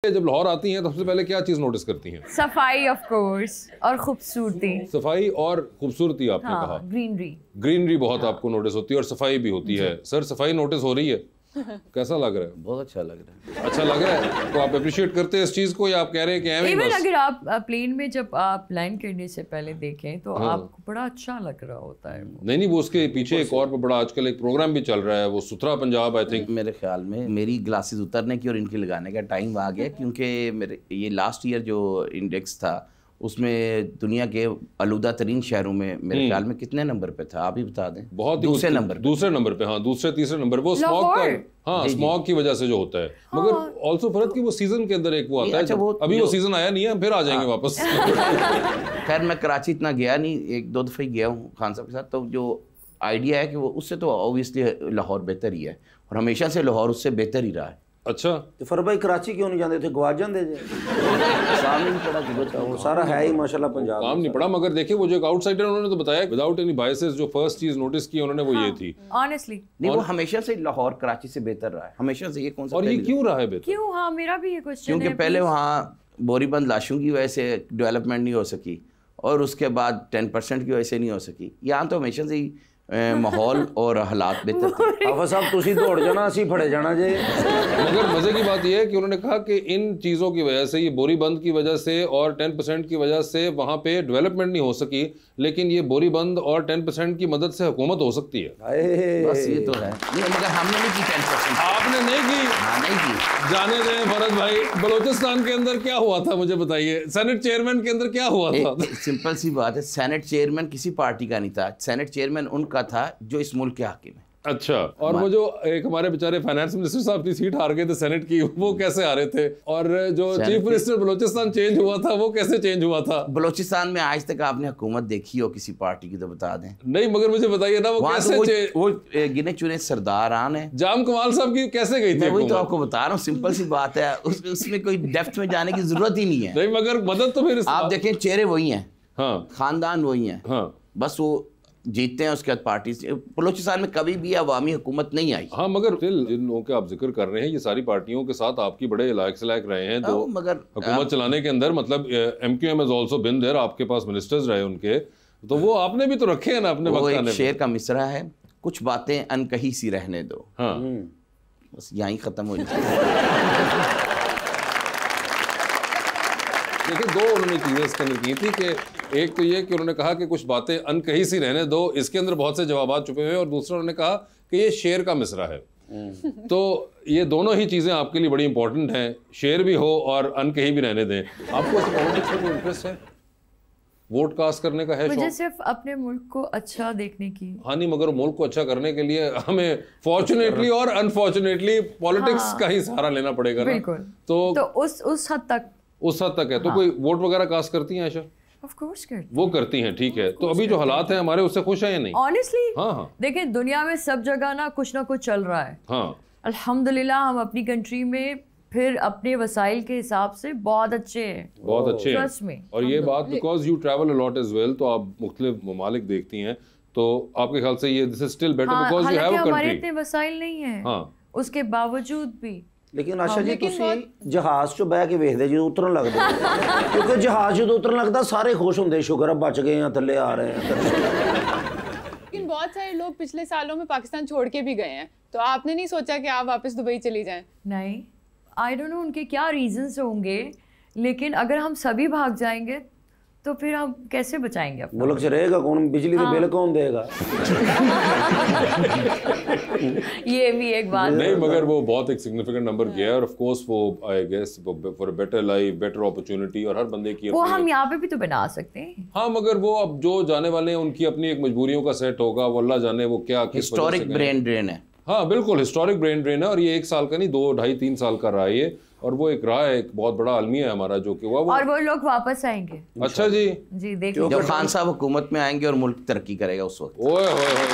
जब लाहौर आती हैं तो सबसे पहले क्या चीज नोटिस करती हैं? सफाई ऑफ कोर्स और खूबसूरती। सफाई और खूबसूरती आपने कहा। ग्रीनरी। ग्रीनरी बहुत आपको नोटिस होती है और सफाई भी होती है। सर सफाई नोटिस हो रही है, कैसा लग रहा है? बहुत अच्छा लग रहा है। अच्छा लग रहा है तो आप अप्रिशिएट करते हैं इस चीज को या आप कह रहे हैं कि एवं इवन बस? अगर आप प्लेन में जब आप लैंड करने से पहले देखें तो आपको बड़ा अच्छा लग रहा होता है। नहीं वो उसके पीछे एक और बड़ा आजकल एक प्रोग्राम भी चल रहा है, वो सुथरा पंजाब आई थिंक। मेरे ख्याल में मेरी ग्लासेस उतरने की और इनकी लगाने का टाइम आ गया, क्योंकि मेरे ये लास्ट ईयर जो इंडेक्स था उसमें दुनिया के आलूदा तरीन शहरों में मेरे ख्याल में कितने नंबर पे था, आप ही बता दें। बहुत दूसरे नंबर पे। हाँ दूसरे तीसरे नंबर वो स्मॉग का, हाँ स्मॉग की वजह से जो होता है। मगर ऑल्सो फरत की वो सीजन के अंदर एक वो आता है। अच्छा, अभी वो सीजन आया नहीं है, हम फिर आ जाएंगे वापस। खैर मैं कराची इतना गया नहीं, एक दो दफ़े गया हूँ खान साहब के साथ, तो जो आइडिया है कि वो उससे तो ऑब्वियसली लाहौर बेहतर ही है और हमेशा से लाहौर उससे बेहतर ही रहा है। अच्छा तो फिर भाई कराची क्यों नहीं जाते थे, गवा जाते थे? सामने नहीं पड़ा कि बच्चा वो सारा है ही माशाल्लाह पंजाब काम नहीं पड़ा। मगर देखिए वो जो एक आउटसाइडर उन्होंने तो बताया विदाउट एनी बायसेस, जो फर्स्ट चीज नोटिस की उन्होंने वो ये थी ऑनेस्टली। नहीं वो हमेशा से लाहौर कराची से बेहतर रहा है, हमेशा से। ये कौन सा और ये क्यों रहा है बेहतर? क्यों? हाँ मेरा भी ये क्वेश्चन है। क्योंकि पहले वहाँ बोरीबंद लाशों की वजह से डेवलपमेंट नहीं हो सकी और उसके बाद 10% की वजह से नहीं हो सकी। यहाँ तो हमेशा से ही माहौल और हालात बेहतर थे। हाफिज साहब तुसी दौड़ जाना, असी फड़े जाना जे। मगर मजे की बात यह है कि उन्होंने कहा कि इन चीज़ों की वजह से, ये बोरी बंद की वजह से और 10% की वजह से वहाँ पे डेवलपमेंट नहीं हो सकी, लेकिन ये बोरी बंद और 10% की मदद से हुकूमत हो सकती है। बस ये तो है। नहीं मगर हमने नहीं की 10%। आपने नहीं की? हाँ नहीं की। जाने दें फरज भाई, बलोचिस्तान के अंदर क्या हुआ था मुझे बताइए। सेनेट चेयरमैन के अंदर क्या हुआ था? सिंपल सी बात है, सेनेट चेयरमैन किसी पार्टी का नहीं था, सेनेट चेयरमैन उनका था जो इस मुल्क के हाकिम है। अच्छा, और वो जो एक हमारे बेचारे फाइनेंस मिनिस्टर साहब की सीट हार गए थे सेनेट की, वो कैसे हारे थे? और जो चीफ मिनिस्टर बलोचिस्तान चेंज हुआ था वो कैसे चेंज हुआ था? बलोचिस्तान में आज तक आपने हुकूमत देखी हो किसी पार्टी की तो बता दें। नहीं मगर मुझे बताइए ना वो कैसे वो गिने चुने सरदारान है। जाम कमाल साहब की कैसे गई थी? वही तो आपको बता रहा हूँ, सिंपल सी बात है, उसमें कोई डेप्थ में जाने की जरूरत ही नहीं है। नहीं मगर मदद तो फिर आप देखें चेहरे वही हैं, हाँ खानदान वही हैं, हाँ बस वो जीतते हैं उसके बाद पार्टी से। बलोचिस्तान में कभी भी अवामी हुकूमत नहीं आई। हाँ मगर जिन लोगों के आप जिक्र कर रहे हैं ये सारी पार्टियों के साथ आपकी बड़े लायक से लायक रहे हैं, तो मगर हुकूमत चलाने के अंदर मतलब MQM has also been there, आपके पास मिनिस्टर्स रहे उनके, तो वो आपने भी तो रखे हैं ना अपने वक्त आने पे। शेर का मिसरा है, कुछ बातें अनकही सी रहने दो। हाँ बस यहीं खत्म हो जाए। देखिए दो उन्होंने चीज़ें इसके अंदर की थी कि एक तो ये कि उन्होंने कहा कि कुछ बातें अनकही सी रहने दो, इसके अंदर बहुत से जवाब छुपे हुए हैं, और दूसरा उन्होंने कहा कि ये शेर का मिसरा है। तो ये दोनों ही चीज़ें आपके लिए बड़ी इंपॉर्टेंट हैं, शेर भी हो और अनकही भी रहने दें। आपको ऐसे पॉलिटिक्स में कोई इंटरेस्ट है? वोट कास्ट करने का है? मुझे सिर्फ अपने मुल्क को अच्छा देखने की। हाँ नहीं मगर मुल्क को अच्छा करने के लिए हमें फॉर्चुनेटली और अनफॉर्चुनेटली पॉलिटिक्स का ही सहारा लेना पड़ेगा ना। बिल्कुल। तो उस हद तक है। तो कोई वोट वगैरह कास्ट करती हैं आयशा? Of course वो करती हैं, ठीक है। तो अभी जो हालात हैं हमारे, उससे खुश हैं या नहीं? Honestly, हाँ देखिए दुनिया में सब जगह ना कुछ चल रहा है। हाँ अल्हम्दुलिल्लाह हम अपनी कंट्री में फिर अपने वसाइल के हिसाब से बहुत अच्छे हैं, बहुत अच्छे ट्रस्ट में। और ये बात because you travel a lot as well, तो आप मुख्तलिफ ममालिक देखती हैं, तो आपके ख्याल से ये this is still better because you have a हमारे कंट्री। इतने वसाइल नहीं है, हाँ उसके बावजूद भी। लेकिन आशा जी ਤੁਸੀਂ ਜਹਾਜ਼ 'ਚ ਬਹਿ ਕੇ ਵੇਖਦੇ ਜਦੋਂ ਉਤਰਨ ਲੱਗਦੇ, ਕਿਉਂਕਿ ਜਹਾਜ਼ ਜਦੋਂ ਉਤਰਨ ਲੱਗਦਾ ਸਾਰੇ ਖੁਸ਼ ਹੁੰਦੇ, ਸ਼ੁਕਰ ਹੈ ਬਚ गए हैं, थल्ले आ रहे हैं। लेकिन बहुत सारे लोग पिछले सालों में पाकिस्तान छोड़ के भी गए हैं, तो आपने नहीं सोचा कि आप वापस दुबई चली जाएं? नहीं, आई डोंट नो उनके क्या रीजंस होंगे, लेकिन अगर हम सभी भाग जाएंगे तो फिर हम कैसे बचाएंगे अपना मुल्क से? रहेगा कौन? बिजली के बिल कौन देगा? ये भी एक बात नहीं मगर वो बहुत एक सिग्निफिकेंट नंबर गया है, और ऑफ कोर्स वो I guess for a better life, better opportunity, और हर बंदे की वो हम यहाँ पे भी तो बना सकते हैं। हाँ मगर वो अब जो जाने वाले हैं उनकी अपनी एक मजबूरियों का सेट होगा, वो अल्लाह जाने वो क्या हिस्टोरिक ब्रेन ड्रेन है। हाँ बिल्कुल हिस्टोरिक ब्रेन ड्रेन है, और ये 1 साल का नहीं 2, 2.5, 3 साल का रहा है ये, और वो एक रहा है, एक बहुत बड़ा अलमिया है हमारा जो कि हुआ वो। और वो लोग वापस आएंगे। अच्छा जी देखिए जब खान साहब हुकूमत में आएंगे और मुल्क तरक्की करेगा उस वक्त। ओए होए होए।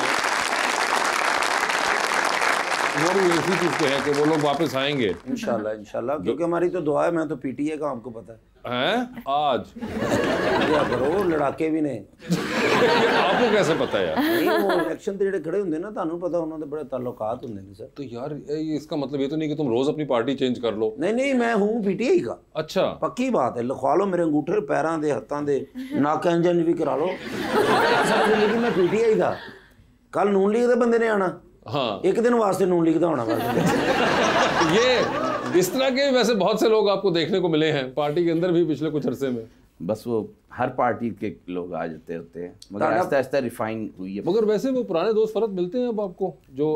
वो भी इसी चीज पे है कि वो लोग वापस आएंगे इंशाल्लाह इंशाल्लाह, क्योंकि हमारी तो दुआ है। मैं तो पीटीए का, आपको पता हैं आज क्या करो, लड़ाके भी ने। आपको कैसे पता है यार? नहीं वो इलेक्शन ते जेडे खड़े होंदे ना, ਤੁਹਾਨੂੰ पता ਉਹਨਾਂ ਦੇ बड़े ताल्लुकात होंदे ने सर। तो यार ये इसका मतलब ये तो नहीं कि तुम रोज अपनी पार्टी चेंज कर लो। नहीं नहीं, मैं हूँ पीटीआई का। अच्छा, पक्की बात है, लिखवा लो मेरे अंगूठे पैरों के हत्थों के नक इंजन भी करा लो। लेकिन मैं पीटीआई का, कल नून लीग के बंदे ने आना, हाँ एक दिन वास्ते नून लीग का होना बस। ये इस तरह के वैसे बहुत से लोग आपको देखने को मिले हैं पार्टी के अंदर भी पिछले कुछ अरसे में। बस वो हर पार्टी के लोग आ जाते होते हैं, मगर आहिस्ता आहिस्ता रिफाइन हुई है। मगर वैसे वो पुराने दोस्त फर्क मिलते हैं अब आपको, जो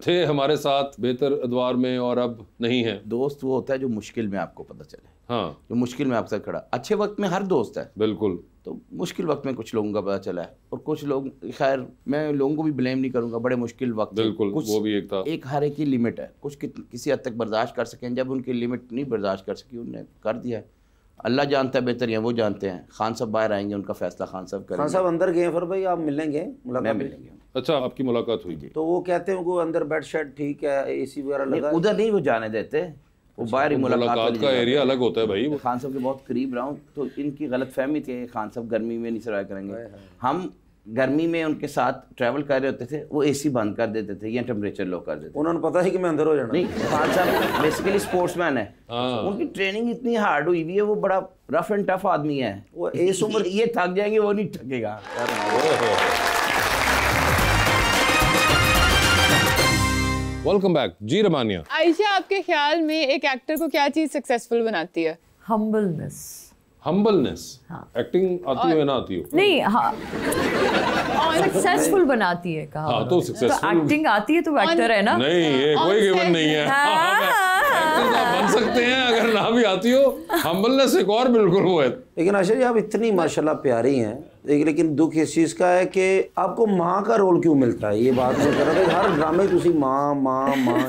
थे हमारे साथ बेहतर अदवार में और अब नहीं है? दोस्त वो होता है जो मुश्किल में आपको पता चले, हाँ जो मुश्किल में आपसे खड़ा। अच्छे वक्त में हर दोस्त है, बिल्कुल। तो मुश्किल वक्त में कुछ लोगों का पता चला है, और कुछ लोग, खैर मैं लोगों को भी ब्लेम नहीं करूंगा, बड़े मुश्किल वक्त बिल्कुल, कुछ वो भी एक था। एक हर एक की लिमिट है, कुछ किसी हद तक बर्दाश्त कर सकें, जब उनकी लिमिट नहीं बर्दाश्त कर सकी उन्होंने कर दिया है। अल्लाह जानता है बेहतर, या वो जानते हैं। खान साहब बाहर आएंगे, उनका फैसला खान साहब करेंगे। खान साहब अंदर गए फिर भाई, आप मिलेंगे, मैं मिलेंगे। अच्छा, आपकी मुलाकात हुई? तो वो कहते हैं वो अंदर बेड शेड ठीक है, एसी वगैरह लगा, उधर नहीं वो जाने देते, वो बाहर ही मुलाकात का एरिया अलग होता है भाई। खान साहब के बहुत करीब रहा हूँ, तो इनकी गलत फहमी थी खान साहब गर्मी में नहीं सर्वाइव करेंगे। हम गर्मी में उनके साथ ट्रैवल कर रहे होते थे, वो एसी बंद कर देते थे या टेम्परेचर लो कर देते थे। उन्होंने पता है कि मैं अंदर हो जाना। नहीं, खान साहब बेसिकली स्पोर्ट्समैन है, उनकी ट्रेनिंग इतनी हार्ड हुई हुई है, वो बड़ा रफ एंड टफ आदमी है। वो इस उम्र ये थक जाएंगे, वो नहीं थकेगा। वेलकम बैक जी रमानिया। आयशा, आपके ख्याल में एक एक्टर को क्या चीज सक्सेसफुल बनाती है? हम्बलनेस। हम्बलनेस? एक्टिंग आती हो या ना आती हो? नहीं, हाँ सक्सेसफुल बनाती है कहा। हाँ तो सक्सेसफुल एक्टिंग आती है तो एक्टर है ना। नहीं, ये कोई गिवन नहीं है। एक्टर तो बन सकते हैं, अगर ना भी आती हो। हम्बलनेस एक और बिल्कुल वो है। लेकिन आशा जी आप इतनी माशाल्लाह प्यारी हैं, लेकिन दुख इस चीज़ का है कि आपको माँ का रोल क्यों मिलता है? ये बात मैं कर रहा था, हर ड्रामे तुसी माँ माँ माँ।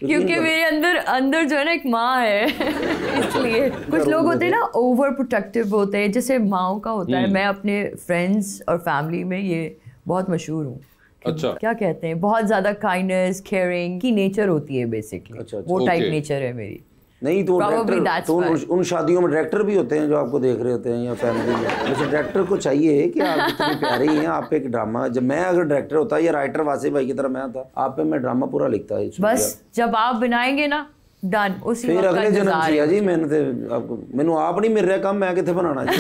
क्योंकि मेरे अंदर जो है ना एक माँ है इसलिए। कुछ लोग होते हैं ना ओवर प्रोटेक्टिव होते हैं, जैसे माँओं का होता है। मैं अपने फ्रेंड्स और फैमिली में ये बहुत मशहूर हूँ। अच्छा, क्या कहते हैं, बहुत ज्यादा काइंडनेस केयरिंग की नेचर होती है बेसिकली। अच्छा, वो टाइप okay. नेचर है मेरी। नहीं तो Probably डायरेक्टर that's तो why. उन शादियों में डायरेक्टर भी होते हैं जो आपको देख रहे होते हैं या फैमिली में। वैसे डायरेक्टर को चाहिए कि आप इतनी प्यारी हैं, आप एक ड्रामा, जब मैं अगर डायरेक्टर होता या राइटर वासिफ भाई की तरह मैं था, आप पे मैं ड्रामा पूरा लिखता है। बस जब आप बनाएंगे ना, डन, उसी फिर वक्त का अगले जन्म इंतजार चाहिए है। जी। मैंने तो आपको, मैंने आप नहीं मिल रहा काम, मैं कितने बनाना जी।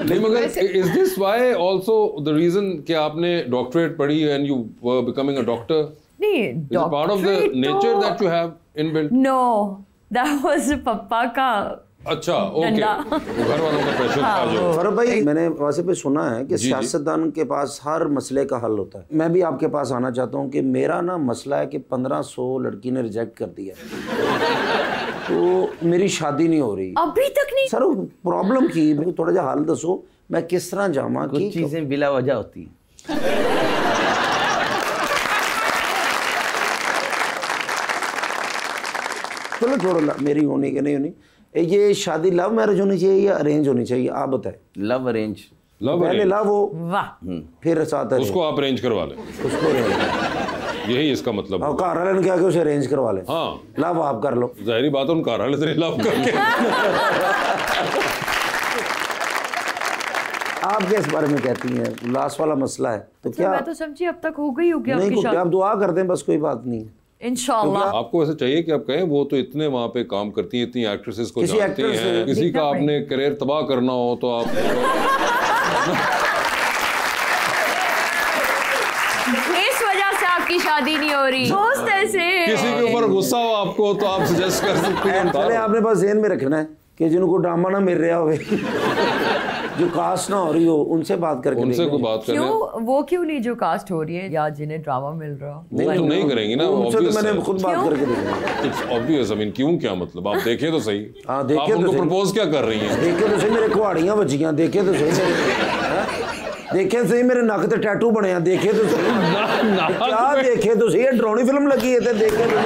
नहीं मगर is this why also the reason कि आपने डॉक्टरेट पढ़ी and you were becoming a doctor? नहीं, is it part of the nature that you have inbuilt? No, that was पापा का। अच्छा, ओके, घर वालों का प्रेशर था जो। फरब भाई, मैंने वैसे पे सुना है कि सियासतदान के पास हर मसले का हल होता है। मैं भी आपके पास आना चाहता हूँ कि मेरा ना मसला है कि 1500 लड़की ने रिजेक्ट कर दिया, तो मेरी शादी नहीं हो रही अभी तक नहीं। सर प्रॉब्लम की मेरे को थोड़ा जा हल दसो, मैं किस तरह जावा? कुछ चीजें बिला वजह होती हैं। चलो छोड़ो, मेरी होनी कि नहीं होनी। ये शादी लव मैरिज होनी चाहिए या अरेंज होनी चाहिए, आप बताएं। Love arrange. पहले लव हो, वाह, फिर साथ उसको आप अरेंज करवा लें, उसको arrange। यही इसका मतलब है। और घर वाले ने क्या कि उसे अरेंज करवा लें। हाँ, लव आप कर लो। जाहिर बात है, उन घर वाले तेरे लव करके। आप क्या इस बारे में कहती हैं? लास्ट वाला मसला है तो क्या? मैं तो समझी अब तक हो गई होगी नहीं, आपकी आप शादी दुआ कर दें बस, कोई बात नहीं। इंशाल्लाह। आपको ऐसा चाहिए कि आप कहें वो तो इतने वहाँ पे काम करती हैं, इतनी एक्ट्रेसेस को किसी जानती actress हैं, से किसी का आपने करियर तबाह करना हो तो आप इस वजह से आपकी शादी नहीं हो रही, दोस्त ऐसे। किसी के ऊपर गुस्सा हो आपको तो आप सजेस्ट कर सकते हैं। पहले आपने बस ज़हन में रखना है कि जिनको ड्रामा ना मिल रहा हो, जो कास्ट ना हो रही हो, उनसे बात करके उनसे कोई बात करने। क्यों, वो क्यों नहीं जो कास्ट हो रही है या जिन्हें ड्रामा मिल रहा हो? वो तो नहीं करेंगी ना, उनसे तो obvious मैंने है। खुद बात करके देखी। It's obvious, I mean, क्यों, क्या मतलब? आप देखें तो सही, हाँ, देखें आप तो उनको सही। प्रपोज क्या कर रही हैं? देखे तो सही मेरे कुहाड़ियाँ बजियाँ, देखे तो सही मेरे, देखे सही मेरे नक ते टैटू बने, देखे तो सही। क्या देखे तो सही? डरावनी फिल्म लगी है, देखे तो